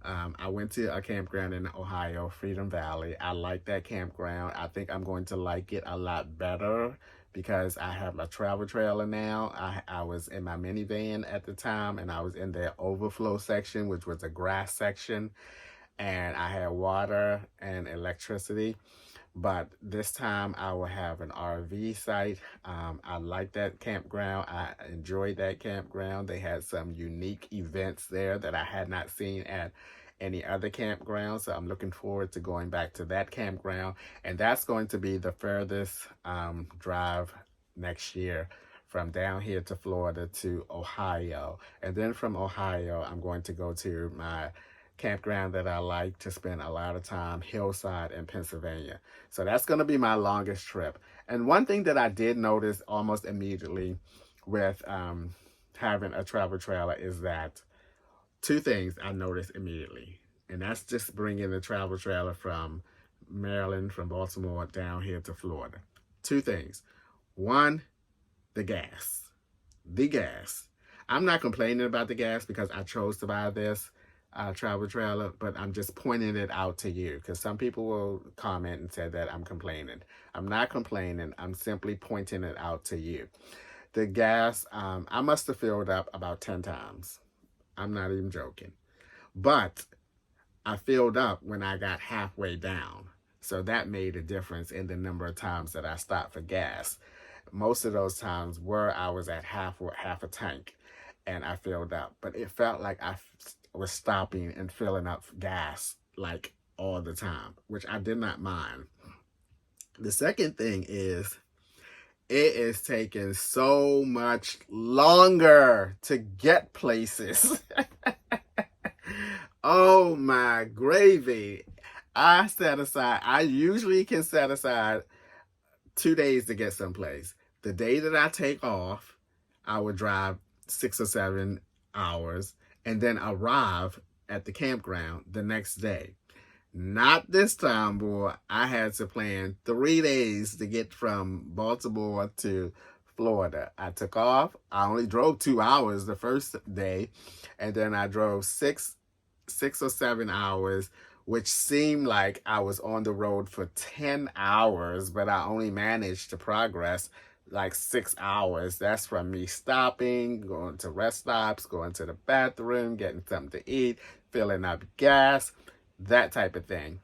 I went to a campground in Ohio, Freedom Valley. I like that campground. I think I'm going to like it a lot better because I have a travel trailer now. I was in my minivan at the time, and I was in the overflow section, which was a grass section, and I had water and electricity. But this time I will have an RV site. I like that campground. I enjoyed that campground. They had some unique events there that I had not seen at any other campground. So I'm looking forward to going back to that campground. And that's going to be the furthest drive next year, from down here to Florida to Ohio. And then from Ohio, I'm going to go to my campground that I like to spend a lot of time, Hillside in Pennsylvania. So that's going to be my longest trip. And one thing that I did notice almost immediately with having a travel trailer is that two things I noticed immediately. And that's just bringing the travel trailer from Maryland, from Baltimore down here to Florida. Two things. One, the gas. the gas. I'm not complaining about the gas because I chose to buy this travel trailer, but I'm just pointing it out to you because some people will comment and say that I'm complaining. I'm not complaining. I'm simply pointing it out to you. The gas, I must have filled up about 10 times. I'm not even joking. But I filled up when I got halfway down. So that made a difference in the number of times that I stopped for gas. Most of those times were I was at half a tank and I filled up. But it felt like I was stopping and filling up gas like all the time, which I did not mind. The second thing is it is taking so much longer to get places. Oh my gravy. I usually can set aside 2 days to get someplace. The day that I take off, I would drive 6 or 7 hours and then arrive at the campground the next day. Not this time, boy. I had to plan 3 days to get from Baltimore to Florida. I took off. I only drove 2 hours the first day, and then I drove 6 or 7 hours, which seemed like I was on the road for 10 hours, but I only managed to progress like 6 hours. That's from me stopping, going to rest stops, going to the bathroom, getting something to eat, filling up gas, that type of thing.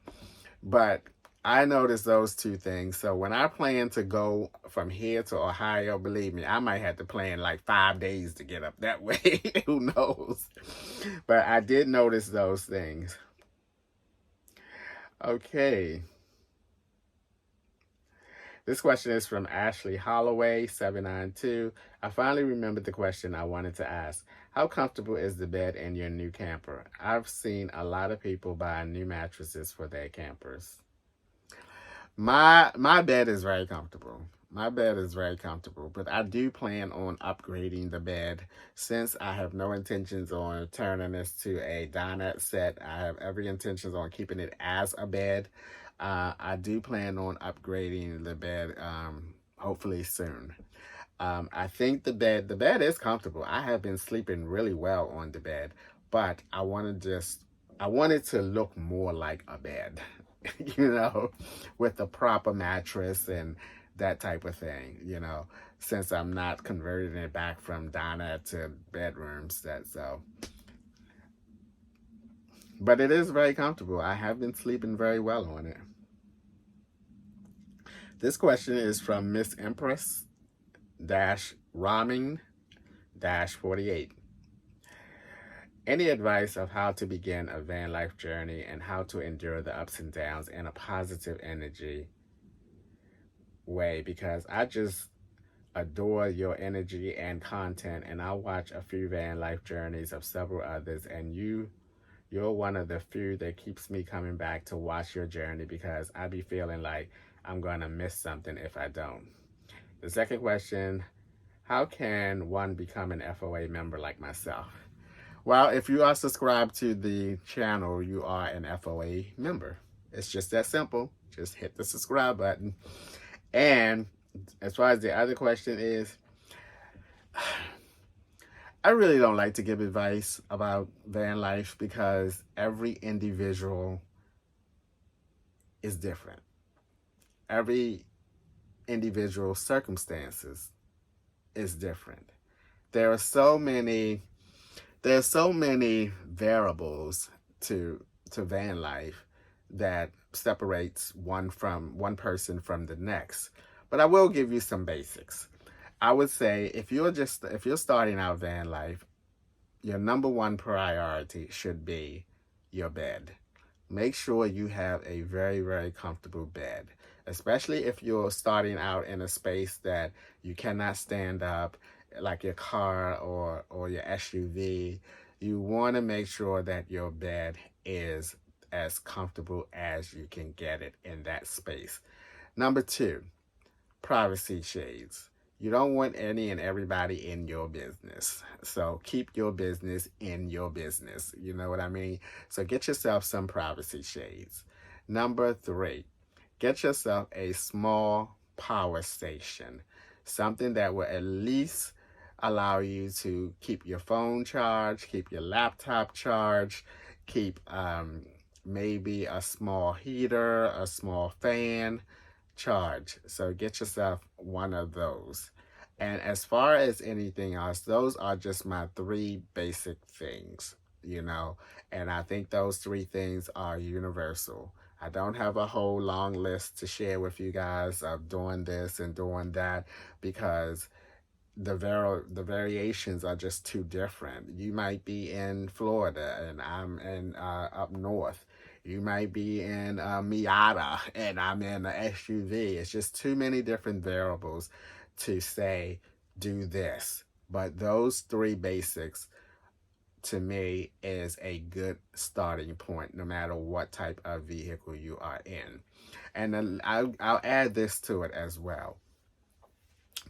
But I noticed those two things. So when I plan to go from here to Ohio, believe me, I might have to plan like 5 days to get up that way. Who knows? But I did notice those things. Okay. This question is from Ashley Holloway, 792. I finally remembered the question I wanted to ask. How comfortable is the bed in your new camper? I've seen a lot of people buy new mattresses for their campers. My bed is very comfortable. My bed is very comfortable, but I do plan on upgrading the bed since I have no intentions on turning this to a dinette set. I have every intentions on keeping it as a bed. I do plan on upgrading the bed hopefully soon. I think the bed is comfortable. I have been sleeping really well on the bed, but I want it to look more like a bed, with the proper mattress and that type of thing, since I'm not converting it back from dinette to bedrooms. But it is very comfortable. I have been sleeping very well on it. This question is from Miss Empress Raming 48. Any advice of how to begin a van life journey and how to endure the ups and downs in a positive energy way? Because I just adore your energy and content, and I watch a few van life journeys of several others, and you're one of the few that keeps me coming back to watch your journey because I be feeling like I'm going to miss something if I don't. The second question, how can one become an FOA member like myself? Well, if you are subscribed to the channel, you are an FOA member. It's just that simple. Just hit the subscribe button. And as far as the other question is, I really don't like to give advice about van life because every individual is different. Every individual circumstances is different. There are so many variables to van life that separates one person from the next. But I will give you some basics. I would say if you're starting out van life, your number one priority should be your bed. Make sure you have a very, very comfortable bed, especially if you're starting out in a space that you cannot stand up, like your car or your SUV. You want to make sure that your bed is as comfortable as you can get it in that space. Number two, privacy shades. You don't want any and everybody in your business. So keep your business in your business. You know what I mean? So get yourself some privacy shades. Number three, get yourself a small power station. Something that will at least allow you to keep your phone charged, keep your laptop charged, keep maybe a small heater, a small fan charged. So get yourself one of those. And as far as anything else, those are just my three basic things, you know. And I think those three things are universal. I don't have a whole long list to share with you guys of doing this and doing that because the variations are just too different. You might be in Florida and I'm in up north. You might be in Miata and I'm in an SUV. It's just too many different variables to say do this. But those three basics to me is a good starting point no matter what type of vehicle you are in. And then I'll add this to it as well.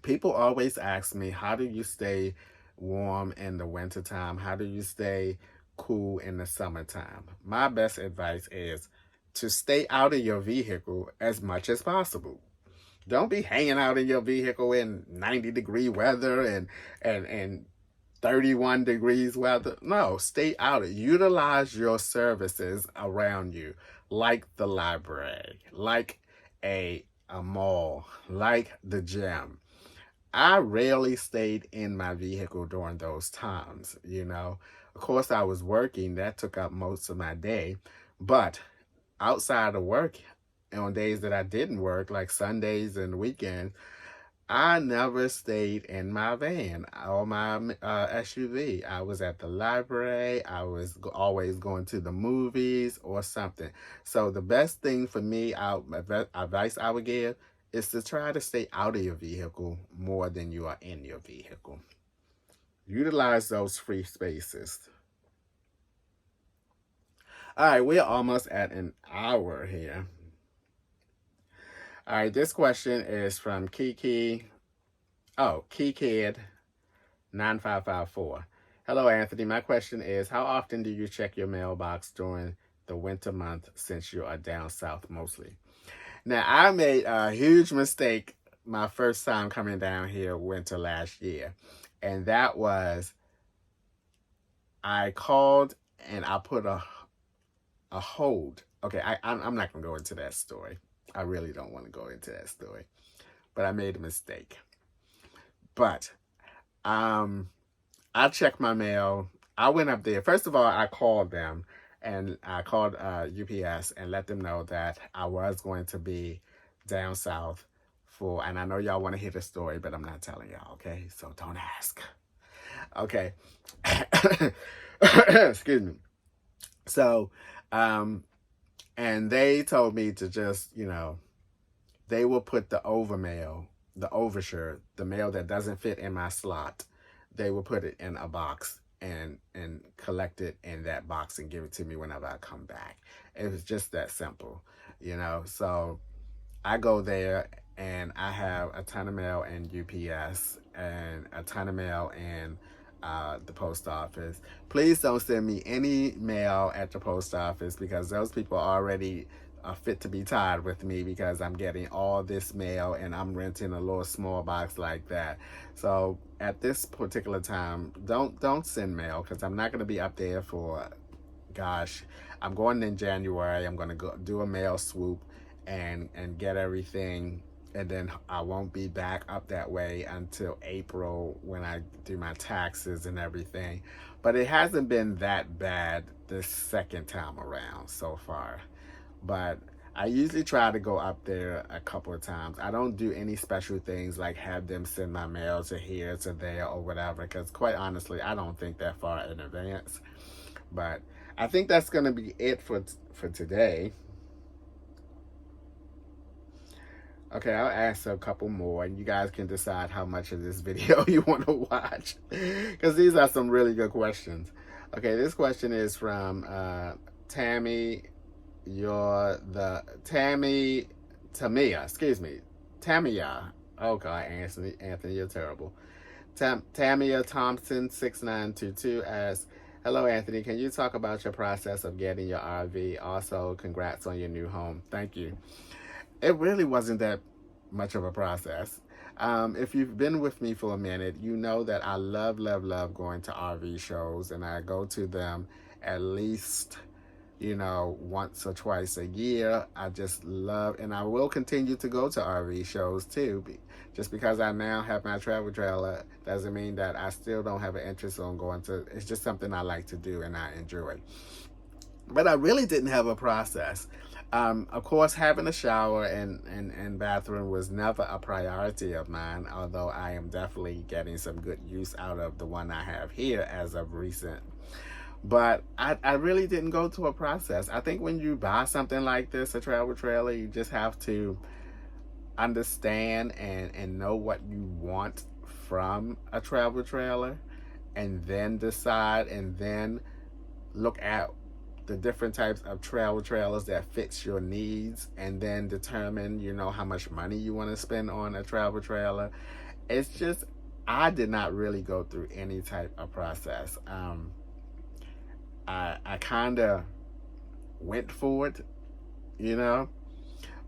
People always ask me, how do you stay warm in the wintertime? How do you stay cool in the summertime? My best advice is to stay out of your vehicle as much as possible. Don't be hanging out in your vehicle in 90-degree weather and 31 degrees weather. No, stay out of it. Utilize your services around you, like the library, like a mall, like the gym. I rarely stayed in my vehicle during those times, you know. Of course, I was working. That took up most of my day. But outside of work, on days that I didn't work, like Sundays and weekends, I never stayed in my van or my SUV. I was at the library. I was always going to the movies or something. So the best thing for me, advice I would give, is to try to stay out of your vehicle more than you are in your vehicle. Utilize those free spaces. All right, we're almost at an hour here. All right, this question is from Kikid 9554. Hello, Anthony. My question is, how often do you check your mailbox during the winter month since you are down south mostly? Now, I made a huge mistake my first time coming down here winter last year. And that was, I called and I put a hold. Okay, I'm not going to go into that story. I really don't want to go into that story. But I made a mistake. But I checked my mail. I went up there. First of all, I called them. And I called UPS and let them know that I was going to be down south and I know y'all want to hear the story, but I'm not telling y'all, okay? So don't ask. Okay. Excuse me. So, and they told me to just, you know, they will put the overshare, the mail that doesn't fit in my slot, they will put it in a box and collect it in that box and give it to me whenever I come back. It was just that simple, you know. So I go there and I have a ton of mail in UPS and a ton of mail in the post office. Please don't send me any mail at the post office because those people already are fit to be tired with me because I'm getting all this mail and I'm renting a little small box like that. So at this particular time, don't send mail because I'm not going to be up there for, gosh, I'm going in January. I'm going to go do a mail swoop and get everything, and then I won't be back up that way until April when I do my taxes and everything. But it hasn't been that bad this second time around so far. But I usually try to go up there a couple of times. I don't do any special things like have them send my mail to here, to there, or whatever, because quite honestly, I don't think that far in advance. But I think that's going to be it for today. Okay, I'll ask a couple more, and you guys can decide how much of this video you want to watch, because these are some really good questions. Okay, this question is from Tamia. Oh God, Anthony, you're terrible. Tamia Thompson 6922 asks, hello Anthony, can you talk about your process of getting your RV? Also, congrats on your new home. Thank you. It really wasn't that much of a process. If you've been with me for a minute, you know that I love, love, love going to RV shows, and I go to them at least, once or twice a year. I just love, and I will continue to go to RV shows too. Just because I now have my travel trailer doesn't mean that I still don't have an interest on going to. It's just something I like to do and I enjoy. But I really didn't have a process. Of course, having a shower and bathroom was never a priority of mine, although I am definitely getting some good use out of the one I have here as of recent. But I really didn't go to a process. I think when you buy something like this, a travel trailer, you just have to understand and know what you want from a travel trailer, and then decide, and then look at the different types of travel trailers that fits your needs, and then determine, how much money you want to spend on a travel trailer. It's just, I did not really go through any type of process. I kind of went for it,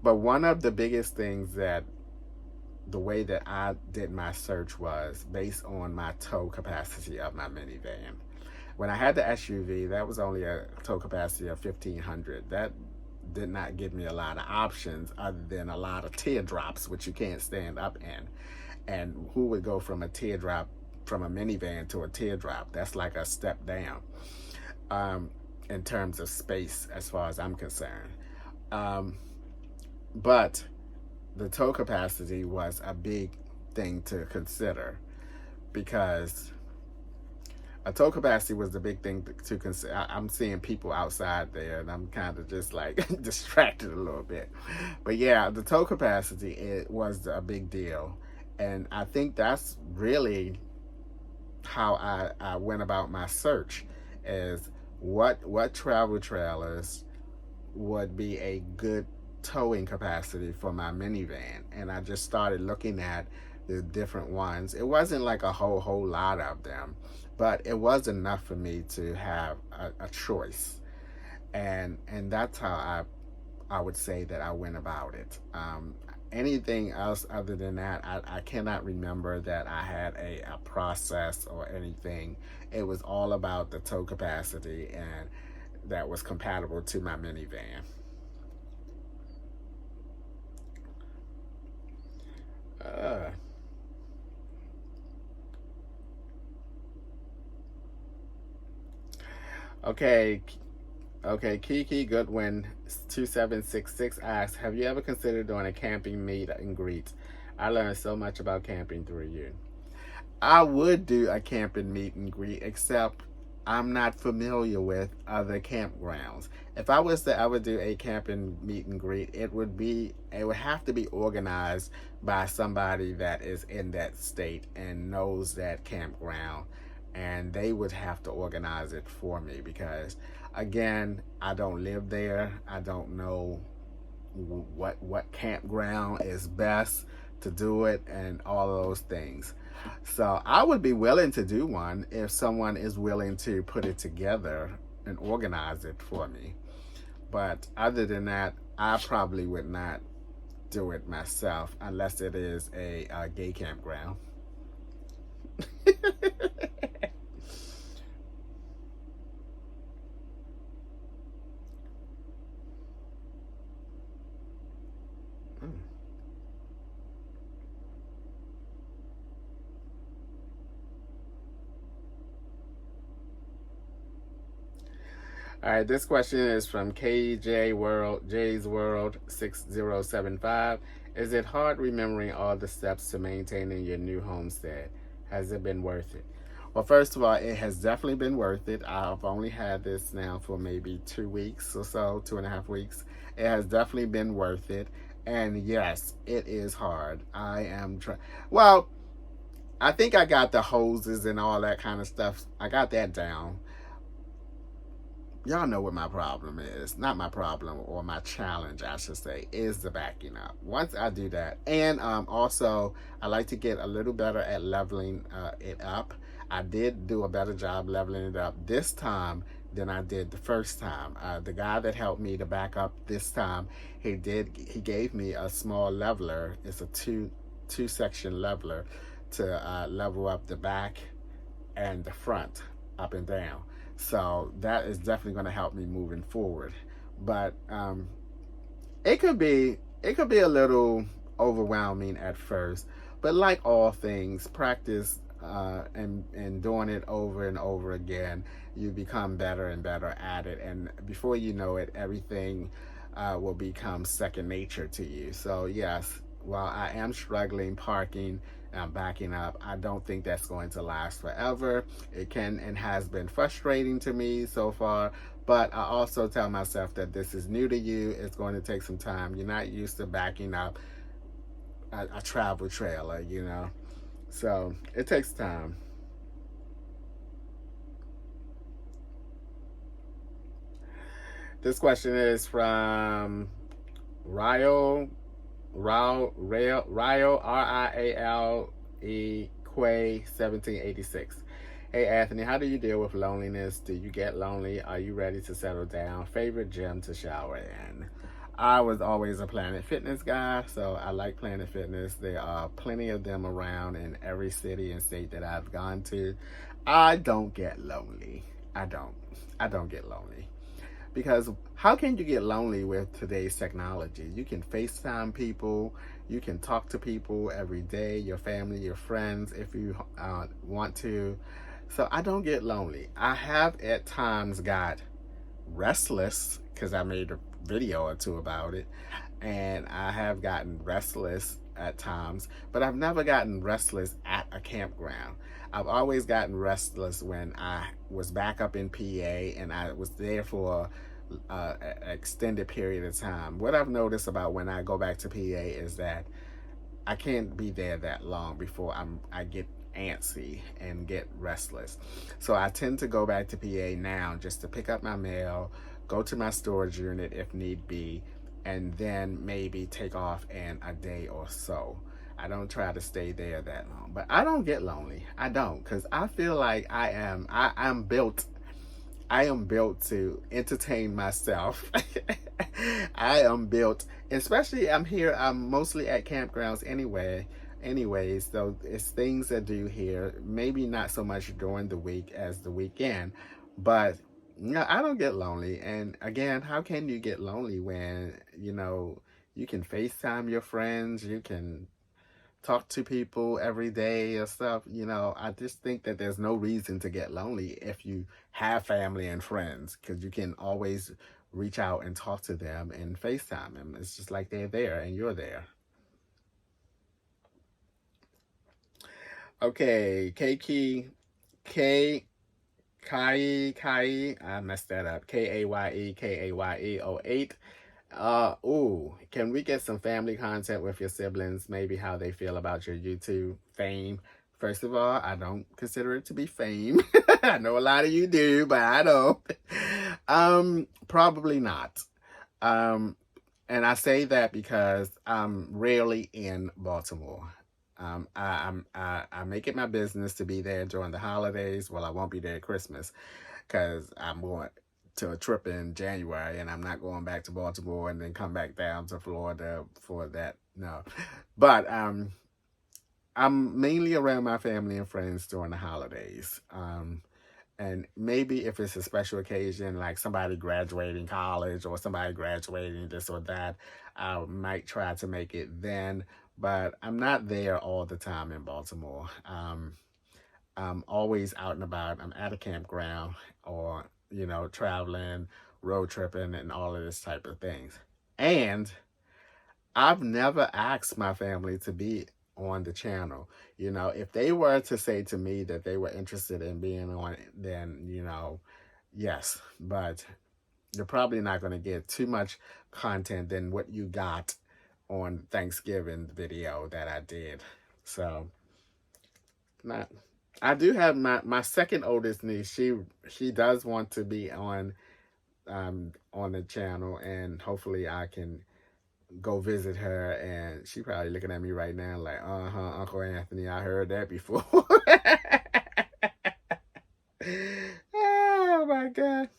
But one of the biggest things that the way that I did my search was based on my tow capacity of my minivan. When I had the SUV, that was only a tow capacity of 1,500. That did not give me a lot of options other than a lot of teardrops, which you can't stand up in. And who would go from a teardrop, from a minivan to a teardrop? That's like a step down in terms of space, as far as I'm concerned. But the tow capacity was a big thing to consider, because a tow capacity was the big thing to consider. I'm seeing people outside there, and I'm kind of just like distracted a little bit. But yeah, the tow capacity, it was a big deal. And I think that's really how I went about my search, is what travel trailers would be a good towing capacity for my minivan. And I just started looking at the different ones. It wasn't like a whole lot of them, but it was enough for me to have a choice. And that's how I would say that I went about it. Anything else other than that, I cannot remember that I had a process or anything. It was all about the tow capacity, and that was compatible to my minivan. Uh, okay, Kiki Goodwin 2766 asks, have you ever considered doing a camping meet and greet? I learned so much about camping through you. I would do a camping meet and greet, except I'm not familiar with other campgrounds. If I was to ever do a camping meet and greet, it would have to be organized by somebody that is in that state and knows that campground, and they would have to organize it for me, because again, I don't live there. I don't know what campground is best to do it and all of those things. So I would be willing to do one if someone is willing to put it together and organize it for me. But other than that, I probably would not do it myself unless it is a gay campground. All right, this question is from J's World 6075. Is it hard remembering all the steps to maintaining your new homestead? Has it been worth it? Well, first of all, it has definitely been worth it. I've only had this now for maybe 2 weeks or so, 2.5 weeks. It has definitely been worth it. And yes, it is hard. I am trying. Well, I think I got the hoses and all that kind of stuff. I got that down. Y'all know what my problem is. Not my problem, or my challenge, I should say, is the backing up. Once I do that, and also, I like to get a little better at leveling it up. I did do a better job leveling it up this time than I did the first time. The guy that helped me to back up this time, he gave me a small leveler. It's a two-section leveler to level up the back and the front up and down. So that is definitely going to help me moving forward. But it could be a little overwhelming at first, but like all things, practice and doing it over and over again, you become better and better at it, and before you know it, everything will become second nature to you. So yes, while I am struggling parking and backing up, I don't think that's going to last forever. It can and has been frustrating to me so far, but I also tell myself that this is new to you. It's going to take some time. You're not used to backing up a travel trailer, So it takes time. This question is from Rio, Riale Quay 1786. Hey Anthony, how do you deal with loneliness? Do you get lonely? Are you ready to settle down? Favorite gym to shower in? I was always a Planet Fitness guy, so I like Planet Fitness. There are plenty of them around in every city and state that I've gone to. I don't get lonely. I don't. I don't get lonely. Because how can you get lonely with today's technology? You can FaceTime people, you can talk to people every day, your family, your friends, if you want to. So I don't get lonely. I have at times got restless because I made a video or two about it, and I have gotten restless at times, but I've never gotten restless at a campground. I've always gotten restless when I was back up in PA and I was there for an extended period of time. What I've noticed about when I go back to PA is that I can't be there that long before I get antsy and get restless. So I tend to go back to PA now just to pick up my mail, go to my storage unit if need be, and then maybe take off in a day or so. I don't try to stay there that long, but I don't get lonely. I don't, because I feel like I'm built. I am built to entertain myself. I am built, especially I'm mostly at campgrounds anyways, so it's things to do here. Maybe not so much during the week as the weekend, but no, I don't get lonely. And again, how can you get lonely when, you can FaceTime your friends, you can talk to people every day or stuff. I just think that there's no reason to get lonely if you have family and friends, because you can always reach out and talk to them and FaceTime them. It's just like they're there and you're there. Okay, K Kai, I messed that up. KAYE 08. Can we get some family content with your siblings? Maybe how they feel about your YouTube fame. First of all, I don't consider it to be fame. I know a lot of you do, but I don't. Probably not. And I say that because I'm rarely in Baltimore. I make it my business to be there during the holidays. Well, I won't be there at Christmas because I'm going to a trip in January and I'm not going back to Baltimore and then come back down to Florida for that. No, but I'm mainly around my family and friends during the holidays. And maybe if it's a special occasion, like somebody graduating college or somebody graduating this or that, I might try to make it then. But I'm not there all the time in Baltimore. I'm always out and about. I'm at a campground or, traveling, road tripping, and all of this type of things. And I've never asked my family to be on the channel. If they were to say to me that they were interested in being on it, then, yes. But you're probably not going to get too much content than what you got on Thanksgiving video that I did. So, not. I do have my second oldest niece. She does want to be on the channel, and hopefully I can go visit her. And she probably looking at me right now like, Uncle Anthony, I heard that before. Oh my God.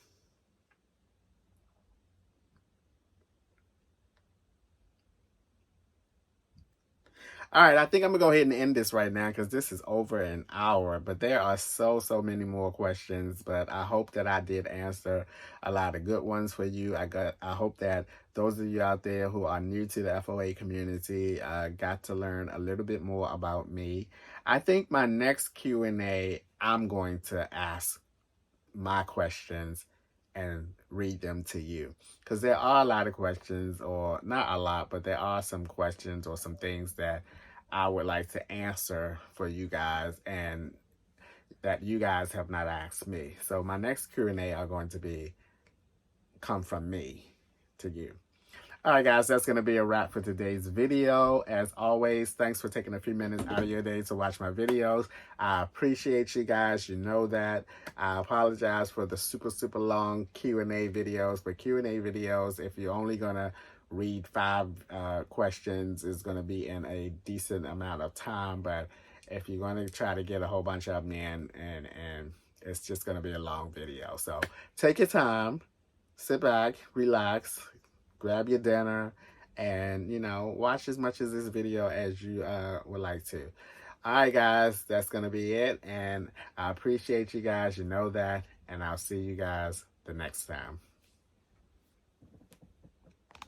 All right, I think I'm gonna go ahead and end this right now because this is over an hour. But there are so many more questions. But I hope that I did answer a lot of good ones for you. I hope that those of you out there who are new to the FOA community got to learn a little bit more about me. I think my next Q&A, I'm going to ask my questions and read them to you, because there are a lot of questions, or not a lot, but there are some questions or some things that I would like to answer for you guys and that you guys have not asked me. So my next Q&A are going to be come from me to you. All right, guys, that's going to be a wrap for today's video. As always, thanks for taking a few minutes out of your day to watch my videos. I appreciate you guys. You know that. I apologize for the super long Q&A videos. But Q&A videos, if you're only going to read 5 questions, is going to be in a decent amount of time. But if you're going to try to get a whole bunch of them in, and it's just going to be a long video. So take your time, sit back, relax, grab your dinner, and, watch as much of this video as you would like to. All right, guys, that's going to be it. And I appreciate you guys. You know that. And I'll see you guys the next time.